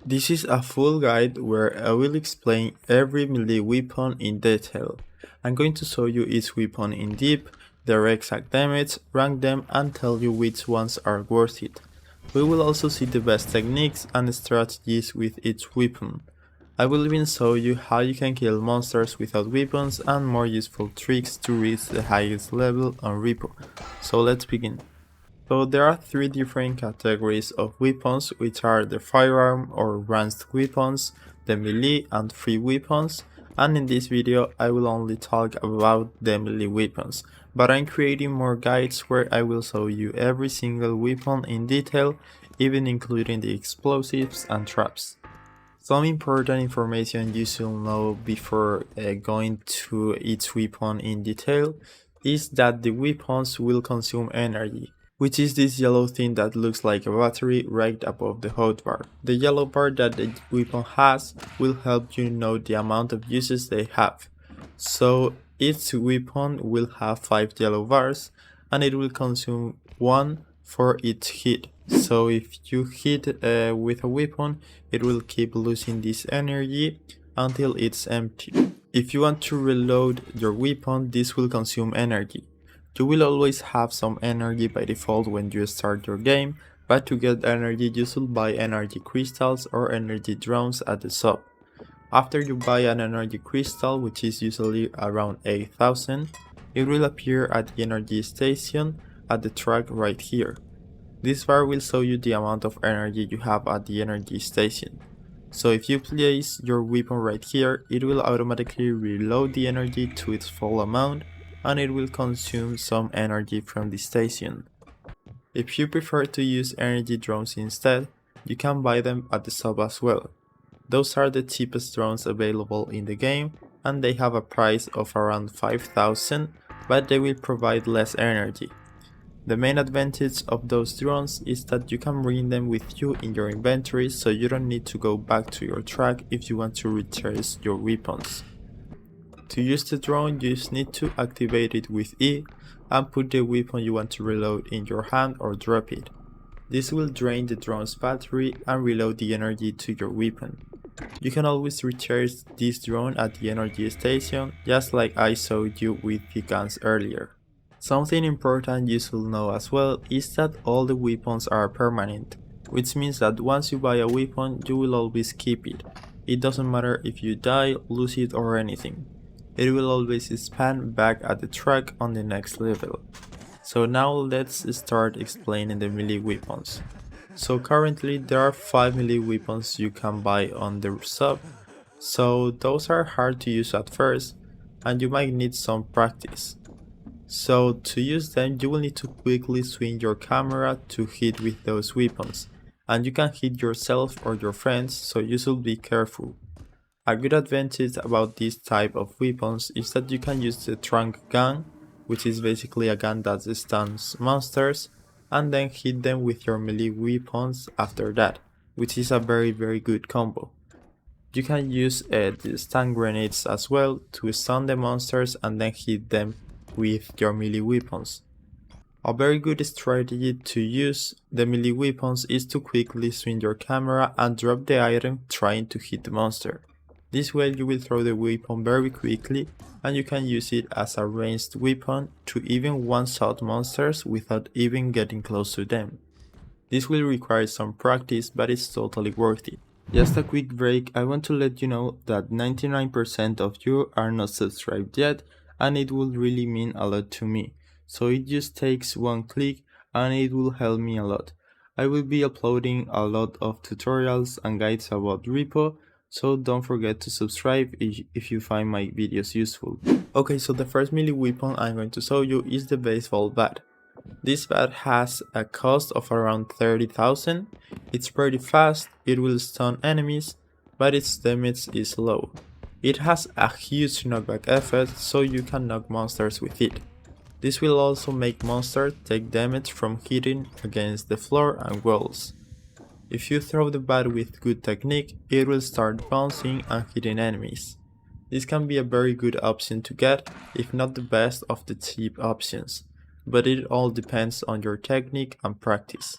This is a full guide where I will explain every melee weapon in detail. I'm going to show you each weapon in depth, their exact damage, rank them, and tell you which ones are worth it. We will also see the best techniques and strategies with each weapon. I will even show you how you can kill monsters without weapons and more useful tricks to reach the highest level on R.E.P.O. So let's begin. So there are three different categories of weapons, which are the firearm or ranged weapons, the melee and free weapons, and in this video I will only talk about the melee weapons, but I'm creating more guides where I will show you every single weapon in detail, even including the explosives and traps. Some important information you should know before going to each weapon in detail is that the weapons will consume energy, which is this yellow thing that looks like a battery right above the hotbar. The yellow bar that the weapon has will help you know the amount of uses they have. So each weapon will have 5 yellow bars and it will consume 1 for each hit. So if you hit with a weapon, it will keep losing this energy until it's empty. If you want to reload your weapon, this will consume energy. You will always have some energy by default when you start your game, but to get energy you should buy energy crystals or energy drones at the shop. After you buy an energy crystal, which is usually around 8,000, it will appear at the energy station at the track right here. This bar will show you the amount of energy you have at the energy station. So if you place your weapon right here, it will automatically reload the energy to its full amount and it will consume some energy from the station. If you prefer to use energy drones instead, you can buy them at the shop as well. Those are the cheapest drones available in the game and they have a price of around 5,000, but they will provide less energy. The main advantage of those drones is that you can bring them with you in your inventory, so you don't need to go back to your track if you want to recharge your weapons. To use the drone, you just need to activate it with E and put the weapon you want to reload in your hand or drop it. This will drain the drone's battery and reload the energy to your weapon. You can always recharge this drone at the energy station, just like I showed you with the guns earlier. Something important you should know as well is that all the weapons are permanent, which means that once you buy a weapon you will always keep it. It doesn't matter if you die, lose it or anything. It will always spawn back at the track on the next level. So now let's start explaining the melee weapons. So currently there are 5 melee weapons you can buy on the shop, so those are hard to use at first and you might need some practice. So to use them you will need to quickly swing your camera to hit with those weapons, and you can hit yourself or your friends, so you should be careful. A good advantage about this type of weapons is that you can use the trunk gun, which is basically a gun that stuns monsters, and then hit them with your melee weapons after that, which is a very good combo. You can use the stun grenades as well to stun the monsters and then hit them with your melee weapons. A very good strategy to use the melee weapons is to quickly swing your camera and drop the item trying to hit the monster. This way you will throw the weapon very quickly and you can use it as a ranged weapon to even one-shot monsters without even getting close to them. This will require some practice, but it's totally worth it. Just a quick break, I want to let you know that 99% of you are not subscribed yet, and it would really mean a lot to me. So it just takes one click and it will help me a lot. I will be uploading a lot of tutorials and guides about R.E.P.O, so don't forget to subscribe if you find my videos useful. Okay, so the first melee weapon I'm going to show you is the baseball bat. This bat has a cost of around 30,000, it's pretty fast, it will stun enemies, but its damage is low. It has a huge knockback effect, so you can knock monsters with it. This will also make monsters take damage from hitting against the floor and walls. If you throw the bat with good technique, it will start bouncing and hitting enemies. This can be a very good option to get, if not the best of the cheap options, but it all depends on your technique and practice.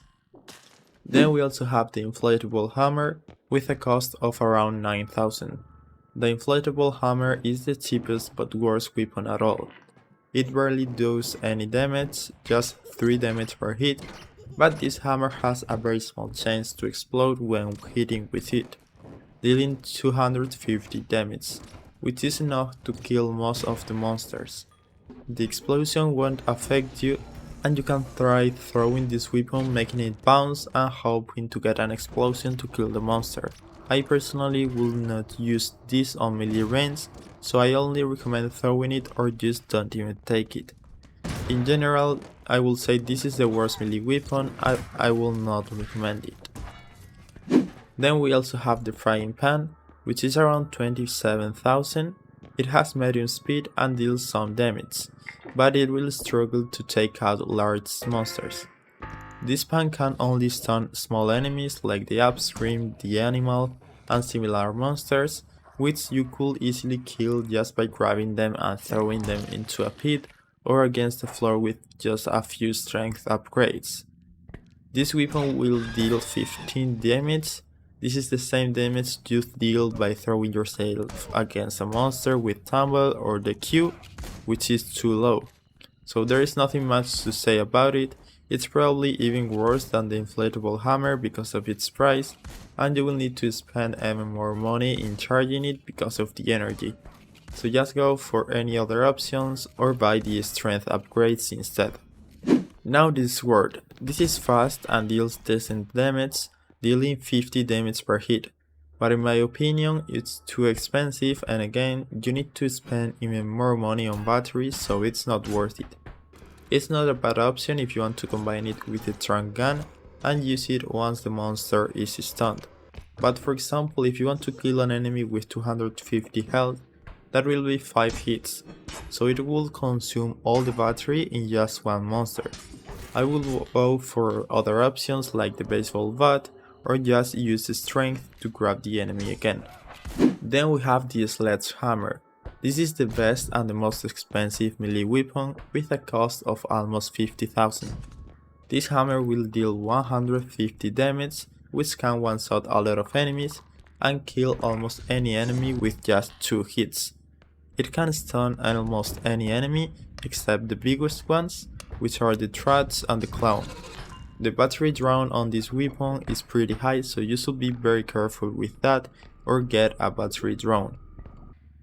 Then we also have the inflatable hammer with a cost of around 9,000. The inflatable hammer is the cheapest but worst weapon at all. It barely does any damage, just 3 damage per hit, but this hammer has a very small chance to explode when hitting with it, dealing 250 damage, which is enough to kill most of the monsters. The explosion won't affect you, and you can try throwing this weapon, making it bounce and hoping to get an explosion to kill the monster. I personally will not use this on melee range, so I only recommend throwing it or just don't even take it. In general, I will say this is the worst melee weapon, I will not recommend it. Then we also have the frying pan, which is around 27,000. It has medium speed and deals some damage, but it will struggle to take out large monsters. This pan can only stun small enemies like the upstream, the animal, and similar monsters, which you could easily kill just by grabbing them and throwing them into a pit or against the floor with just a few strength upgrades. This weapon will deal 15 damage. This is the same damage you deal by throwing yourself against a monster with tumble or the Q, which is too low. So there is nothing much to say about it. It's probably even worse than the inflatable hammer because of its price, and you will need to spend even more money in charging it because of the energy. So just go for any other options or buy the strength upgrades instead. Now this sword. This is fast and deals decent damage, dealing 50 damage per hit. But in my opinion, it's too expensive, and again, you need to spend even more money on batteries, so it's not worth it. It's not a bad option if you want to combine it with a trunk gun and use it once the monster is stunned. But for example, if you want to kill an enemy with 250 health, that will be 5 hits, so it will consume all the battery in just one monster. I will go for other options like the baseball bat, or just use the strength to grab the enemy again. Then we have the Sledgehammer. This is the best and the most expensive melee weapon with a cost of almost 50,000. This hammer will deal 150 damage, which can one-shot a lot of enemies and kill almost any enemy with just 2 hits. It can stun almost any enemy except the biggest ones, which are the Trats and the Clown. The battery drawn on this weapon is pretty high, so you should be very careful with that or get a battery drawn.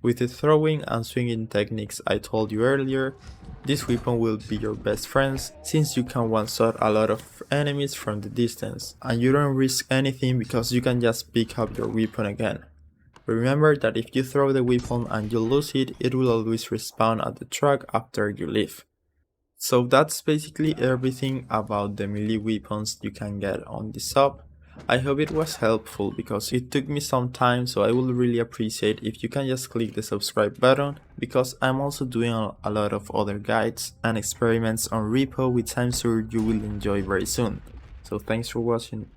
With the throwing and swinging techniques I told you earlier, this weapon will be your best friend since you can one-shot a lot of enemies from the distance, and you don't risk anything because you can just pick up your weapon again. Remember that if you throw the weapon and you lose it, it will always respawn at the truck after you leave. So that's basically everything about the melee weapons you can get on the shop. I hope it was helpful because it took me some time, so I would really appreciate if you can just click the subscribe button, because I'm also doing a lot of other guides and experiments on R.E.P.O which I'm sure you will enjoy very soon. So thanks for watching.